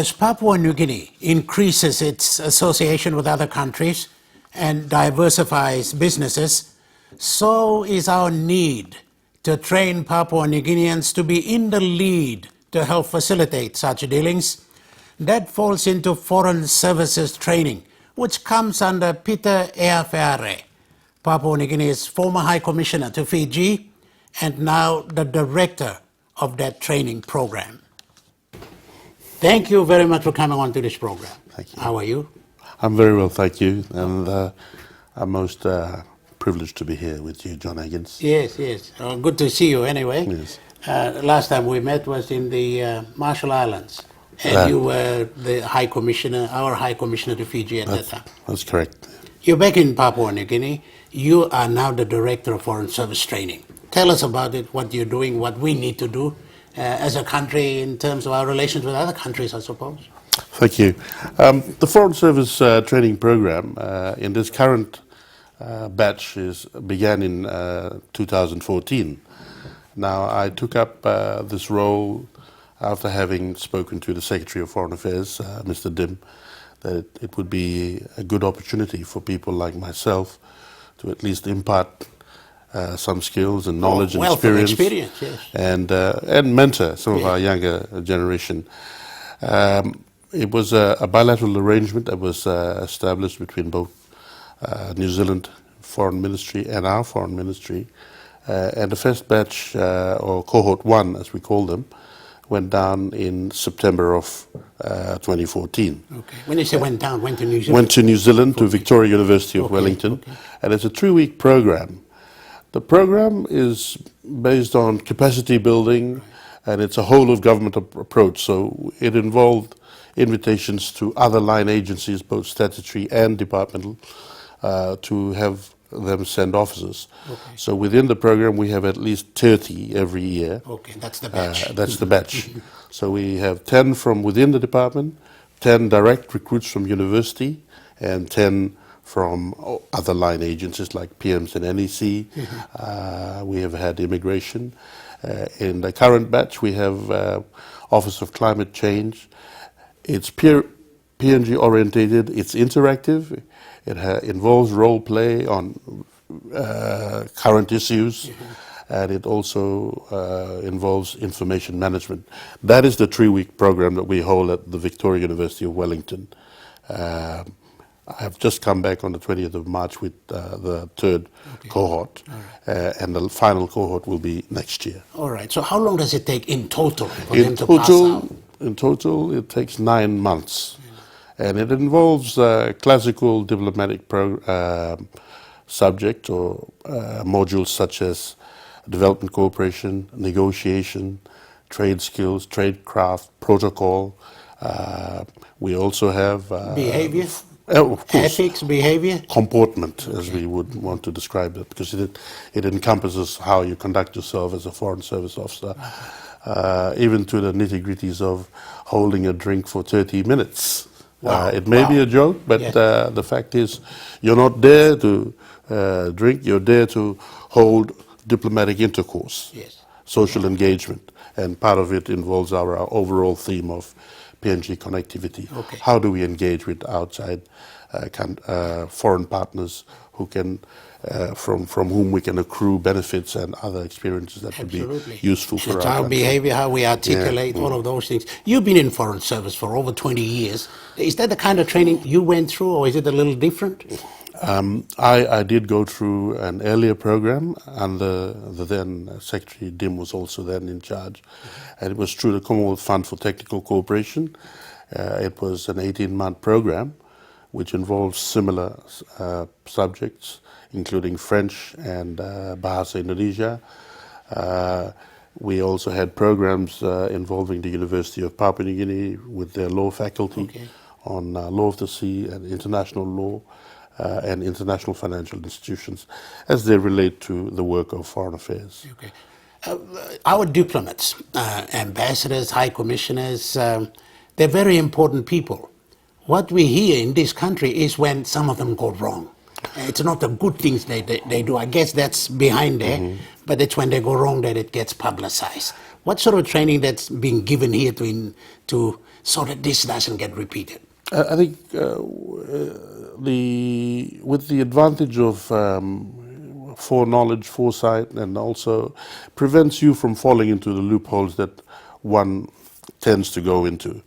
As Papua New Guinea increases its association with other countries and diversifies businesses, so is our need to train Papua New Guineans to be in the lead to help facilitate such dealings. That falls into foreign services training, which comes under Peter Eafeare, Papua New Guinea's former High Commissioner to Fiji, and now the director of that training program. Thank you very much for coming on to this program. Thank you. How are you? I'm very well, thank you. And I'm most privileged to be here with you, John Higgins. Yes, yes. Good to see you anyway. Yes. Last time we met was in the Marshall Islands. And you were the High Commissioner, our High Commissioner to Fiji at that time. That's correct. You're back in Papua New Guinea. You are now the Director of Foreign Service Training. Tell us about it, what you're doing, what we need to do as a country in terms of our relations with other countries, I suppose. Thank you. The Foreign Service Training Program in this current batch began in 2014. Now, I took up this role after having spoken to the Secretary of Foreign Affairs, Mr. Dim, that it would be a good opportunity for people like myself to at least impart some skills and knowledge and experience, yes. and mentor some of our younger generation. It was a bilateral arrangement that was established between both New Zealand Foreign Ministry and our Foreign Ministry, and the first batch, or cohort 1 as we call them, went down in September of 2014. Okay. When you say went down, went to New Zealand? Went to New Zealand, to Victoria University of Wellington, and it's a 3-week program. The program is based on capacity building, and it's a whole of government approach. So it involved invitations to other line agencies, both statutory and departmental, to have them send officers. Okay. So within the program, we have at least 30 every year. Okay, that's the batch. That's the batch. So we have 10 from within the department, 10 direct recruits from university, and 10 from other line agencies like PMs and NEC. We have had immigration. In the current batch, we have Office of Climate Change. It's PNG orientated, it's interactive, it involves role play on current issues, and it also involves information management. That is the 3-week program that we hold at the Victoria University of Wellington. I have just come back on the 20th of March with the 3rd cohort, and the final cohort will be next year. All right. So how long does it take in total for them to pass out? In total, it takes 9 months, and it involves classical diplomatic subject or modules such as development cooperation, negotiation, trade skills, trade craft, protocol. We also have behavior. Of course. Ethics, behavior? Comportment, as we would want to describe it, because it encompasses how you conduct yourself as a foreign service officer, even to the nitty-gritties of holding a drink for 30 minutes. Wow. It may be a joke, but the fact is you're not there to drink, you're there to hold diplomatic intercourse, social engagement, and part of it involves our overall theme of PNG connectivity. How do we engage with outside foreign partners who can, from whom we can accrue benefits and other experiences that would be useful for our country. Behavior, how we articulate, all of those things. You've been in foreign service for over 20 years. Is that the kind of training you went through, or is it a little different? I did go through an earlier program, and the then Secretary Dim was also then in charge, and it was through the Commonwealth Fund for Technical Cooperation. It was an 18-month program, which involves similar subjects, including French and Bahasa Indonesia. We also had programs involving the University of Papua New Guinea with their law faculty on law of the sea and international law. And international financial institutions as they relate to the work of foreign affairs. Our diplomats, ambassadors, high commissioners, they're very important people. What we hear in this country is when some of them go wrong. It's not the good things they do. I guess that's behind there, but it's when they go wrong that it gets publicized. What sort of training that's being given here to so that this doesn't get repeated? I think with the advantage of foreknowledge, foresight, and also prevents you from falling into the loopholes that one tends to go into.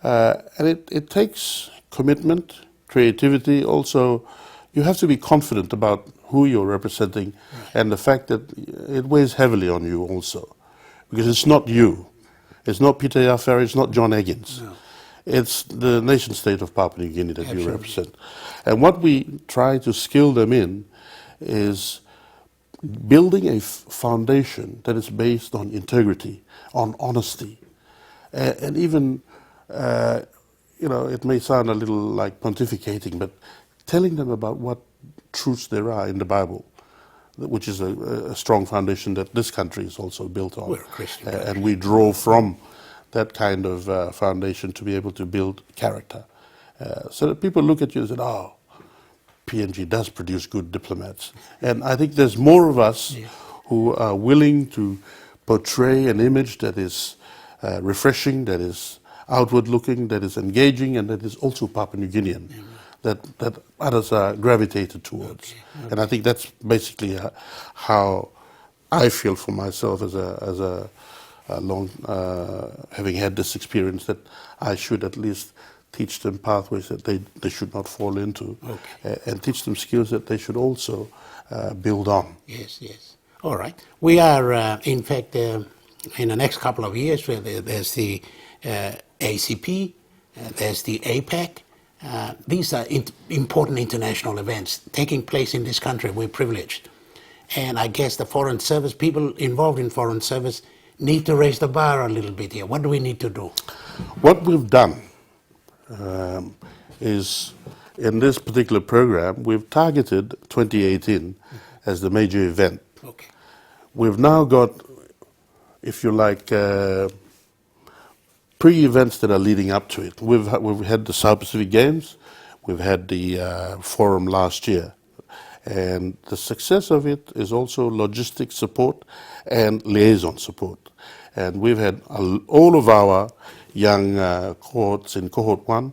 And it takes commitment, creativity. Also, you have to be confident about who you're representing, and the fact that it weighs heavily on you also, because it's not you. It's not Peter Jaffer, it's not John Eggins. No. It's the nation state of Papua New Guinea that you represent. And what we try to skill them in is building a foundation that is based on integrity, on honesty, and even, it may sound a little like pontificating, but telling them about what truths there are in the Bible, which is a strong foundation that this country is also built on. We're a Christian country. And we draw from that kind of foundation to be able to build character. So that people look at you and say, oh, PNG does produce good diplomats. And I think there's more of us who are willing to portray an image that is refreshing, that is outward-looking, that is engaging, and that is also Papua New Guinean, that others are gravitated towards. And I think that's basically how I feel for myself as a long, having had this experience, that I should at least teach them pathways that they should not fall into, and teach them skills that they should also build on. Yes, yes. All right. We are, in fact, in the next couple of years, where there's the ACP, there's the APEC. These are important international events taking place in this country. We're privileged. And I guess the Foreign Service, people involved in Foreign Service, need to raise the bar a little bit here. What do we need to do? What we've done is, in this particular program, we've targeted 2018 as the major event. Okay. We've now got, if you like, pre-events that are leading up to it. We've had the South Pacific Games, we've had the forum last year, and the success of it is also logistic support and liaison support. And we've had all of our young cohorts in Cohort 1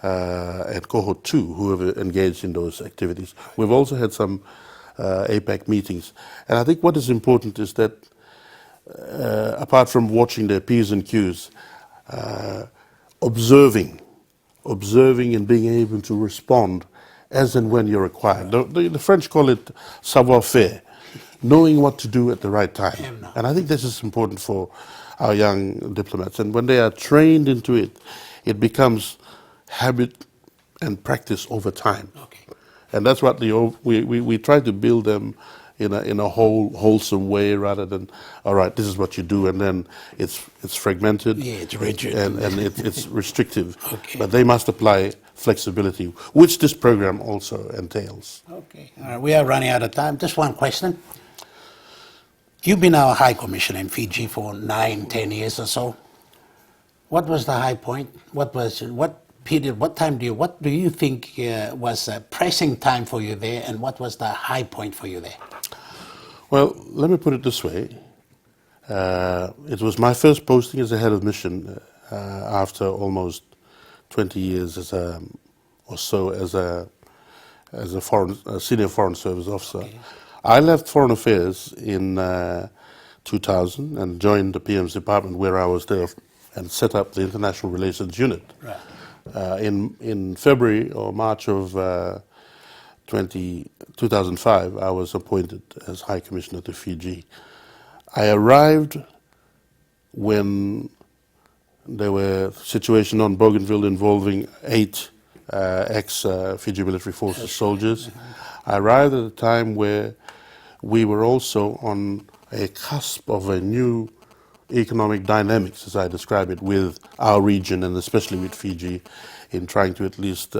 and Cohort 2 who have engaged in those activities. We've also had some APEC meetings. And I think what is important is that, apart from watching their P's and Q's, observing and being able to respond as and when you're required. The French call it savoir-faire, knowing what to do at the right time. And I think this is important for our young diplomats. And when they are trained into it, it becomes habit and practice over time. Okay. And that's what we try to build them in a wholesome way, rather than, all right, this is what you do, and then it's fragmented. Yeah, it's rigid. And it's restrictive. Okay. But they must apply flexibility, which this program also entails. Okay. We are running out of time. Just one question. You've been our High Commissioner in Fiji for 9-10 years or so. What was the high point? What period? What do you think was a pressing time for you there, and what was the high point for you there? Well, let me put it this way. It was my first posting as a head of mission after almost 20 years as a senior foreign service officer. Okay. I left Foreign Affairs in 2000 and joined the PM's department, where I was there and set up the International Relations Unit. Right. In February or March of 2005, I was appointed as High Commissioner to Fiji. I arrived when there were situations on Bougainville involving 8 ex-Fiji Military Forces soldiers. I arrived at a time where we were also on a cusp of a new economic dynamics, as I describe it, with our region and especially with Fiji, in trying to at least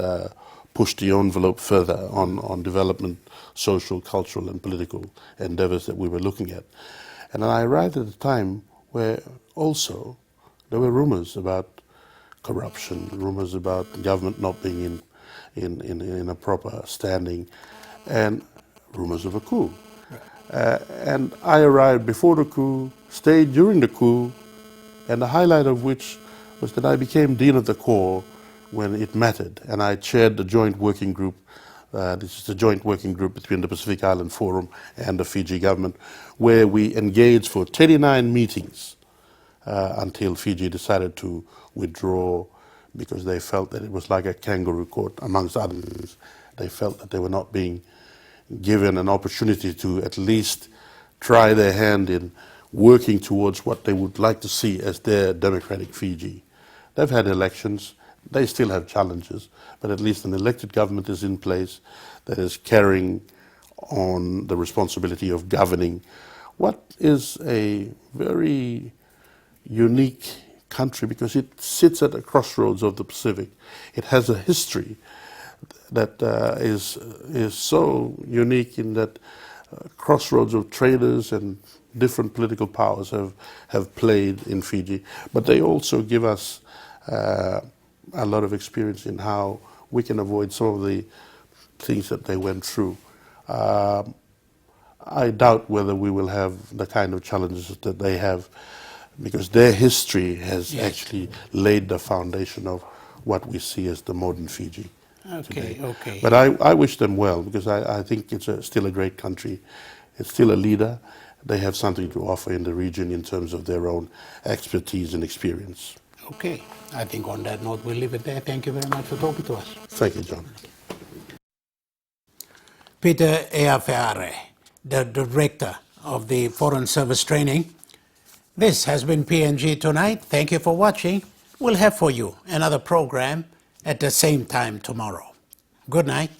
push the envelope further on development, social, cultural and political endeavors that we were looking at. And I arrived at a time where also there were rumors about corruption, rumors about government not being in a proper standing, and rumors of a coup. And I arrived before the coup, stayed during the coup, and the highlight of which was that I became Dean of the Corps when it mattered, and I chaired the joint working group. This is the joint working group between the Pacific Island Forum and the Fiji government, where we engaged for 39 meetings until Fiji decided to withdraw because they felt that it was like a kangaroo court, amongst other things. They felt that they were not being given an opportunity to at least try their hand in working towards what they would like to see as their democratic Fiji. They've had elections, they still have challenges, but at least an elected government is in place that is carrying on the responsibility of governing what is a very unique country because it sits at the crossroads of the Pacific. It has a history that is so unique in that crossroads of traders and different political powers have played in Fiji, but they also give us a lot of experience in how we can avoid some of the things that they went through. I doubt whether we will have the kind of challenges that they have because their history has actually laid the foundation of what we see as the modern Fiji. Okay, okay. But I wish them well because I think it's still a great country. It's still a leader. They have something to offer in the region in terms of their own expertise and experience. Okay. I think on that note, we'll leave it there. Thank you very much for talking to us. Thank you, John. Peter Eafeare, the Director of the Foreign Service Training. This has been PNG Tonight. Thank you for watching. We'll have for you another program at the same time tomorrow. Good night.